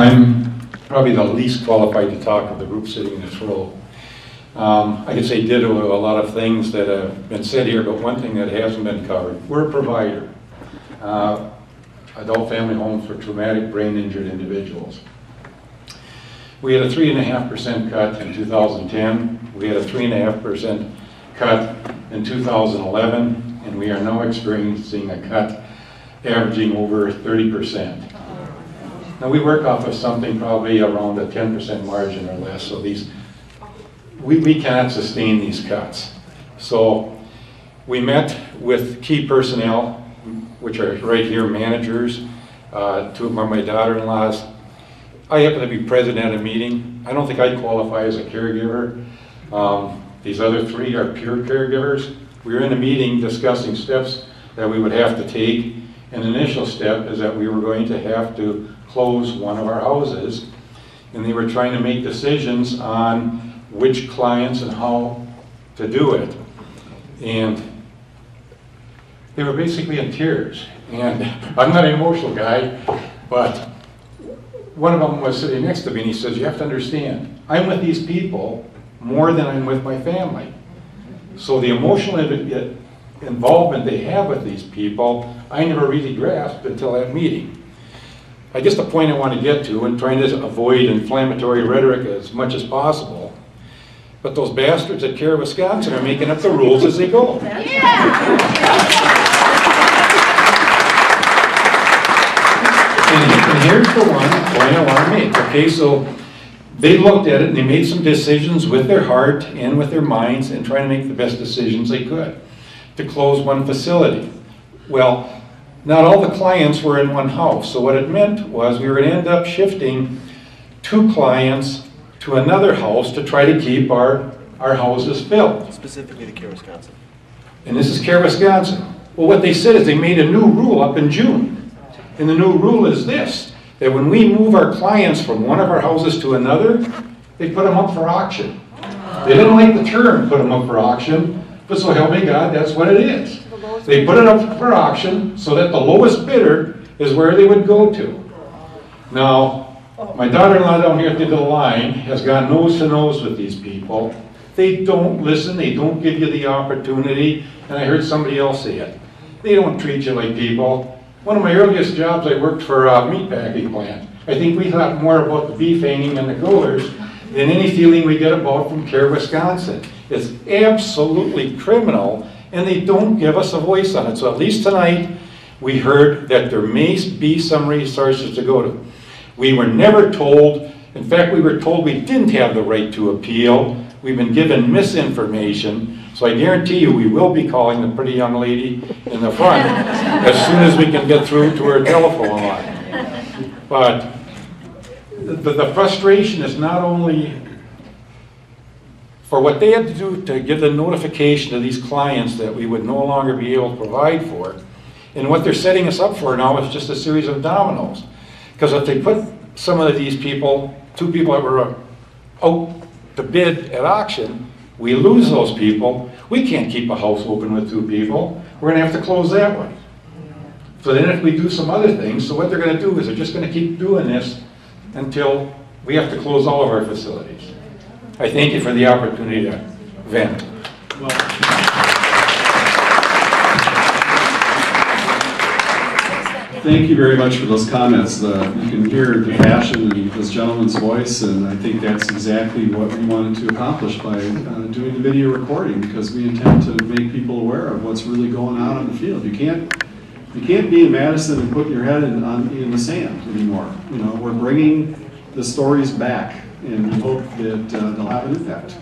I'm probably the least qualified to talk of the group sitting in this row. I could say ditto to a lot of things that have been said here, but one thing that hasn't been covered, we're a provider. Adult family homes for traumatic brain injured individuals. We had a 3.5% cut in 2010. We had a 3.5% cut in 2011, and we are now experiencing a cut averaging over 30%. Now we work off of something probably around a 10% margin or less, so we cannot sustain these cuts. So we met with key personnel, which are right here, managers, two of my daughter-in-laws. I happen to be president at a meeting. I don't think I qualify as a caregiver. These other three are pure caregivers. We were in a meeting discussing steps that we would have to take. An initial step is that we were going to have to close one of our houses, and they were trying to make decisions on which clients and how to do it. And they were basically in tears. And I'm not an emotional guy, but one of them was sitting next to me and he says, you have to understand, I'm with these people more than I'm with my family. So the emotional involvement they have with these people, I never really grasped until that meeting. I guess the point I want to get to, and trying to avoid inflammatory rhetoric as much as possible, but those bastards at Care Wisconsin are making up the rules as they go. And here's the one point I want to make. Okay, so they looked at it and they made some decisions with their heart and with their minds and trying to make the best decisions they could to close one facility. Well, not all the clients were in one house, so what it meant was we were going to end up shifting 2 clients to another house to try to keep our houses filled. Specifically to Care Wisconsin. And this is Care Wisconsin. Well, what they said is they made a new rule up in June. And the new rule is this, that when we move our clients from one of our houses to another, they put them up for auction. They didn't like the term, put them up for auction, but so help me God, that's what it is. They put it up for auction so that the lowest bidder is where they would go to. Now, my daughter-in-law down here at the end of the line has gone nose to nose with these people. They don't listen, they don't give you the opportunity, and I heard somebody else say it. They don't treat you like people. One of my earliest jobs, I worked for a meat packing plant. I think we thought more about the beef hanging and the coolers than any feeling we get about from Care Wisconsin. It's absolutely criminal, and they don't give us a voice on it. So at least tonight, we heard that there may be some resources to go to. We were never told, in fact, we were told we didn't have the right to appeal. We've been given misinformation. So I guarantee you we will be calling the pretty young lady in the front as soon as we can get through to her telephone line. But the frustration is not only for what they had to do to give the notification to these clients that we would no longer be able to provide for, and what they're setting us up for now is just a series of dominoes. Because if they put some of these people, 2 people that were out to bid at auction, we lose those people. We can't keep a house open with 2 people. We're going to have to close that one. So then if we do some other things, so what they're going to do is they're just going to keep doing this until we have to close all of our facilities. I thank you for the opportunity to vent. Well, thank you very much for those comments. You can hear the passion in this gentleman's voice, and I think that's exactly what we wanted to accomplish by doing the video recording, because we intend to make people aware of what's really going on in the field. You can't be in Madison and put your head in the sand anymore. You know, we're bringing the stories back, and we hope that they'll have an impact.